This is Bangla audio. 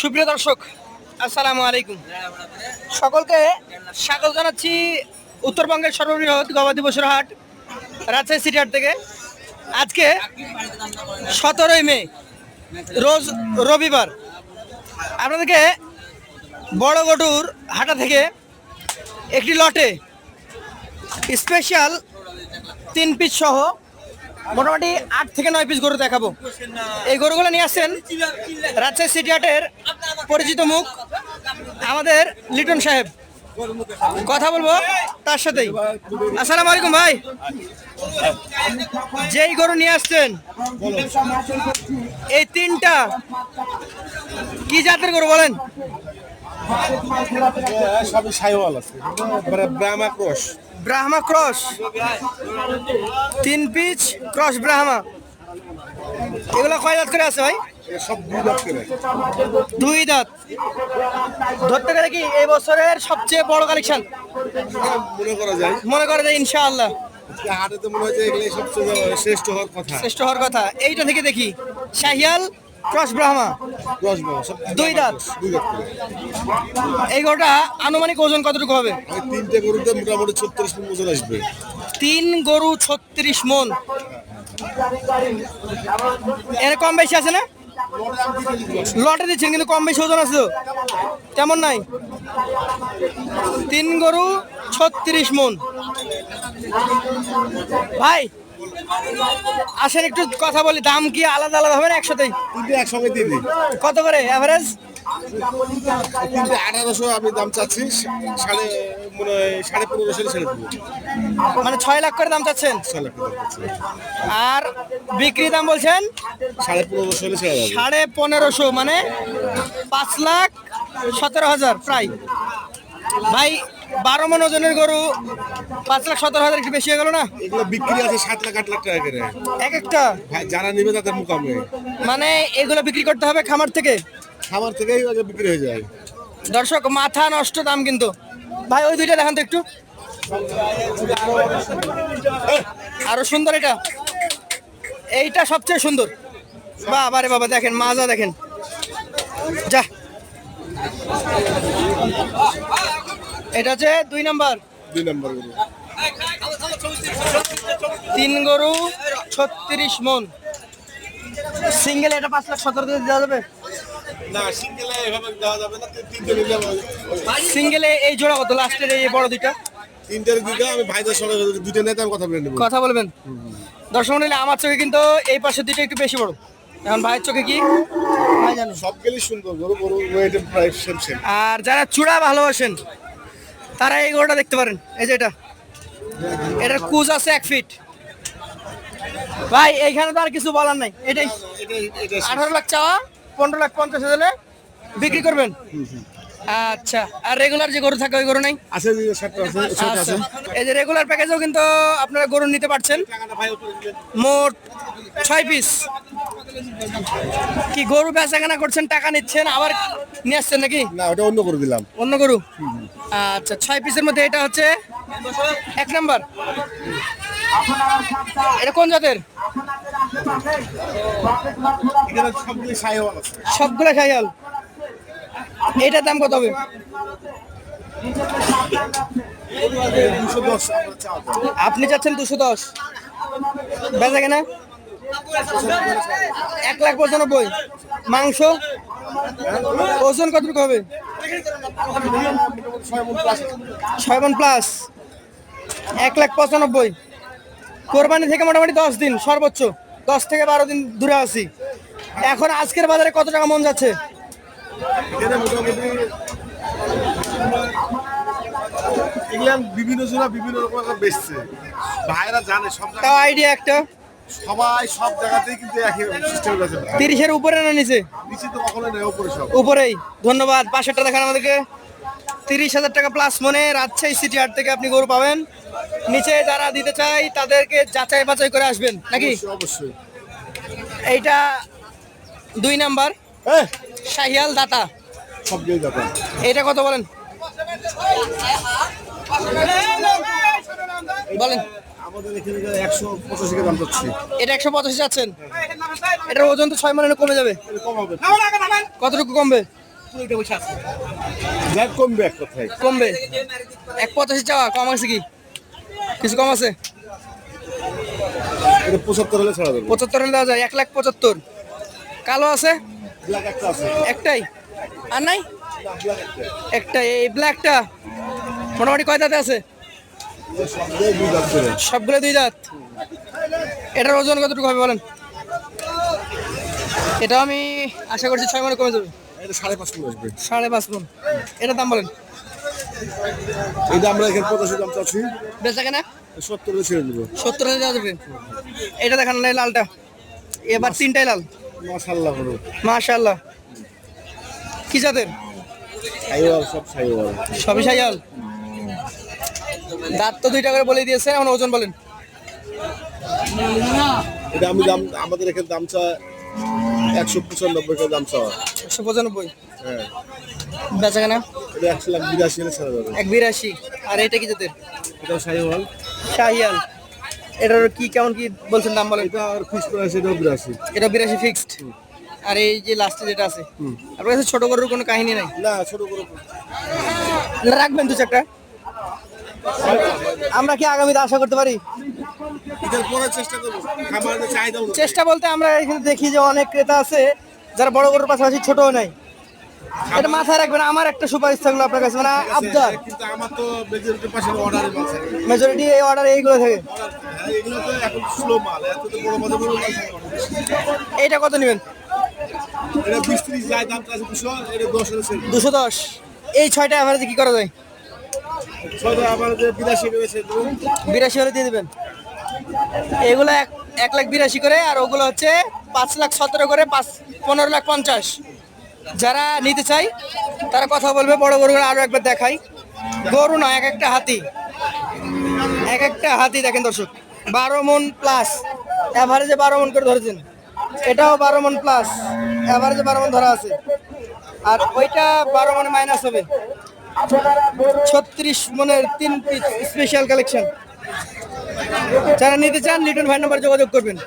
সুপ্রিয় দর্শক, আসসালামু আলাইকুম। সকলকে স্বাগত জানাচ্ছি উত্তরবঙ্গের সর্ববৃহৎ গবাদি পশুর হাট রাজশাহী সিটি হাট থেকে। আজকে 17ই মে, রোজ রবিবার। আপনাদেরকে বড় গরুর হাটা থেকে একটি লটে স্পেশাল 3 পিস সহ মোটামুটি 8 থেকে 9 পিস গরু দেখাবো। এই গরুগুলো নিয়ে আসছেন রাজশাহী সিটি হাটের পরিচিত মুখ আমাদের লিটন সাহেব। কথা বলবো তার সাথেই। আসসালামু আলাইকুম ভাই। যেই গরু নিয়ে আসছেন এই 3টা কি জাতের গরু বলেন? সবই সাইওয়াল আছে, Brahma cross. Brahma cross, 3 piece cross Brahma. এগুলো কয় দাঁত করে আছে ভাই? সব 2 দাঁত করে। 2 দাঁত। ধরতে গেলে কি এই বছরের সবচেয়ে বড় কালেকশন মনে করা যায় ইনশাআল্লাহ। হাটে তো মনে হয় যে এগুলো সবচেয়ে শ্রেষ্ঠ হওয়ার কথা। এইটা থেকে দেখি শাহিয়াল ক্রস ব্রাহ্মা, ক্রস ব্রাহ্মা, সব 2 দাঁত। 2 দাঁত করে। এই গরুটা আনুমানিক ওজন কতটুকু হবে? এই 3টে গরুতে মোটামুটি 36 মণ ওজন আসবে। 3 গরু 36 মণ। এর কম বেশি আছে না? লটে দিচ্ছেন কিন্তু কম বেশি ওজন আছে তো? তেমন নাই। 3 গরু 36 মণ। ভাই আসেন একটু কথা বলি, দাম কি আলাদা আলাদা হবে না একসাথেই? 3টে একসঙ্গে দিয়ে দিই। কত করে এভারেজ? 3টে 1800 আমি দাম চাচ্ছি, মনে হয় 15.5 ছেড়ে দেবো। মানে 6 লাখ করে দাম চাচ্ছেন? 6 লাখ টাকা চাচ্ছি। আর বিক্রি দাম বলছেন 15.5 ছেড়ে দেবো। 1550, মানে 5,17,000 প্রায়। ভাই 12 মণ ওজনের গরু 5,17,000 একটু বেশি হয়ে গেল না? এগুলো বিক্রি আছে 7 লাখ 8 লাখ টাকা করে এক একটা। ভাই, যারা নেবে তাদের মুকামে। মানে এগুলো বিক্রি করতে হবে খামার থেকে? খামার থেকেই আগে বিক্রি হয়ে যায়। দর্শক মাথা নষ্ট দাম কিন্তু। ভাই ওই 2টা দেখান তো একটু। আরো সুন্দর এটা, এইটা সবচেয়ে সুন্দর। বাবা রে বাবা, দেখেন মাজা দেখেন। যা, এটা হচ্ছে 2 নাম্বার। 2 নম্বর গরু। 3 গরু 36 মণ। সিঙ্গেল এটা 5,17,000 দিয়ে দেওয়া যাবে? না, সিঙ্গেলে এভাবে দেওয়া যাবে না। 3টে নিলে সিঙ্গেলে এই জোড়া কত লাস্টের এই বড় 2টা? 3টের দিকে আমি ভাইদের সঙ্গে 2টে নিতে আমি কথা বলে নেব। কথা বলবেন? দর্শক মণ্ডলী, আমার চোখে কিন্তু এই পাশের 2টা একটু বেশি বড়। এখন ভাইয়ের চোখে কি ভাই জানো? সবগুলি সুন্দর গরু, গরু ওয়েটে প্রায় সেম। আর যারা চূড়া ভালোবাসেন তারা এই গরুটা দেখতে পারেন। এই যে এটার কুজ আছে 1 ফিট। ভাই এইখানে তো আর কিছু বলার নাই। এটাই 18 লাখ চাওয়া, 15,50,000 বিক্রি করবেন? আচ্ছা। আর রেগুলার যে গরু থাকে ওই গরু নাই? আছে, যে সাতটা আছে, ছোট আছে। এই যে রেগুলার প্যাকেজও কিন্তু আপনারা গরু নিতে পারছেন। মোট 6 পিস। কি গরু বেচাকেনা করছেন, টাকা নিচ্ছেন, আবার নিয়ে আসছেন নাকি? না, ওটা অন্য করে দিলাম। অন্য গরু? আচ্ছা, 6 পিসের মধ্যে এটা হচ্ছে 1 নাম্বার। এটা কোন জাতের? এখানে সবগুলি সাইওয়াল আছে। সবগুলা খাইয়াল। এটার দাম কত হবে? 210 আমরা চাওয়া যায়। আপনি চাচ্ছেন 210, বেচা কেনা 1,95,000। মাংস ওজন কতটুকু হবে? 6 মণ প্লাস। 1,95,000। কোরবানি থেকে মোটামুটি 10 দিন, সর্বোচ্চ 10 থেকে 12 দিন দূরে আছি। এখন আজকের বাজারে কত টাকা মন যাচ্ছে? এখানে মোটামুটি এগুলো বিভিন্ন জোড়া বিভিন্ন রকম বেচছে। ভাইরা জানে সব তাও জায়গায়, আইডিয়া একটা। সবাই সব জায়গাতেই কিন্তু একই সিস্টেম আছে। 30-এর উপরে না নিচে? নিচে তো কখনোই নেই, উপরে সব। উপরেই। ধন্যবাদ। পাশেরটা দেখান আমাদেরকে। 30,000 টাকা প্লাস মনে রাজশাহী সিটি হাট থেকে আপনি গরু পাবেন। নিচে যারা দিতে চাই তাদেরকে যাচাই বাছাই করে আসবেন নাকি? অবশ্যই। এইটা 2 নাম্বার শাহিয়াল দাতা। সব দিয়ে যাবেন। এইটা কত বলেন? বলেন। আমাদের এখানে 185 টাকা দাম যাচ্ছে। এটা 185 যাচ্ছেন? এটার ওজন তো 6 মণের কমে যাবে। কম হবে। কতটুকু কমবে? যাক কমবে এক কথায়। কমবে 1.85 চাওয়া, কম আছে কি? কিছু কম আছে? এটা 75 হলে ছাড়া যাবে। 75 হলে দেওয়া যায়, 1,75,000। কালো আছে ব্ল্যাক একটা আছে। একটাই, আর নাই? না, ব্ল্যাক একটা। একটাই। এই ব্ল্যাকটা মোটামুটি কয় দাঁতে আছে? এটা সবগুলোই দুই দাঁত করে। সবগুলো 2 দাঁত। এটার ওজন কতটুকু হবে বলেন? এটা আমি আশা করছি 6 মনে কমে যাবে। এটা 5.5 কিলো আসবে। 5.5 মন। এটার দাম বলেন? এটা আমরা এখানে 85 দাম চাচ্ছি, বেচা কেনা 70 হলে ছেড়ে দেবো। 70 হলে দেওয়া যাবে। এটা দেখান না, এই লালটা। এবার 3টাই লাল। মাশাআল্লাহ বড়। মাশাআল্লাহ। কি জাতের? সাইওয়াল, সব সাইওয়াল। সবই শাইয়াল। দাঁত তো 2টা করে বলে দিয়েছে, এখন ওজন বলেন? এটা আমি দাম, আমাদের এখানে দাম চা 195 টাকা দাম চাওয়া। 195। হ্যাঁ, বেচা কেনা এটা 1,82,000 হলে ছেড়ে দেবে। 182। আর এটা কি জাতের? এটা সাইওয়াল। শাহিয়াল। এটার কি কেমন কি বলছেন দাম বলেন? এটা আর ফিক্স প্রাইস এটা 82। এটা 82 ফিক্সড। আর এই যে লাস্টে যেটা আছে, আপনার কাছে ছোট গরুর কোনো কাহিনী নাই? না, ছোট করে রাখবেন 2-4টা। আমরা কি আগামীতে আশা করতে পারি? এটার পরে চেষ্টা করব। খাবারের চাহিদা অনুযায়ী। চেষ্টা বলতে আমরা এখানে দেখি যে অনেক ক্রেতা আছে যারা বড় গরুর পাশাপাশি ছোটও নাই। এটা মাথায় রাখবেন। আমার একটা সুপারিশ থাকলো আপনার কাছে, মানে আবদার। কিন্তু আমার তো মেজরিটি পাশে অর্ডারে মাল থাকে। মেজরিটি এই অর্ডার এইগুলো থাকে। হ্যাঁ, এগুলো তো এখন স্লো মাল, এত তো বড় মাল বড় মাল থাকে। এইটা কত নেবেন? এটা 20-30 যায় দাম আছে 200, এটা 10 হলে ছেড়ে দেব। 210। এই 6টা অ্যাভারেজে কি করা যায়? ছয়টা আমার যে 82 রয়েছে 82 হলে দিয়ে দেবেন। এগুলো 1,82,000 করে, আর ওগুলো হচ্ছে 5,17,000 করে, 15,50,000। যারা নিতে চাই তারা কথা বলবে। বড় গরুগুলো আরো একবার দেখাই। গরু না, এক একটা হাতি। এক একটা হাতি দেখেন দর্শক, 12 মন প্লাস। অ্যাভারেজে 12 মন করে ধরেছেন। এটাও 12 মন প্লাস, অ্যাভারেজে 12 মন ধরা আছে। আর ওইটা 12 মনে মাইনাস হবে। 36 মনের 3 পিস স্পেশাল কালেকশন। যারা নিতে চান লিটন ভাই নাম্বার যোগাযোগ করবেন।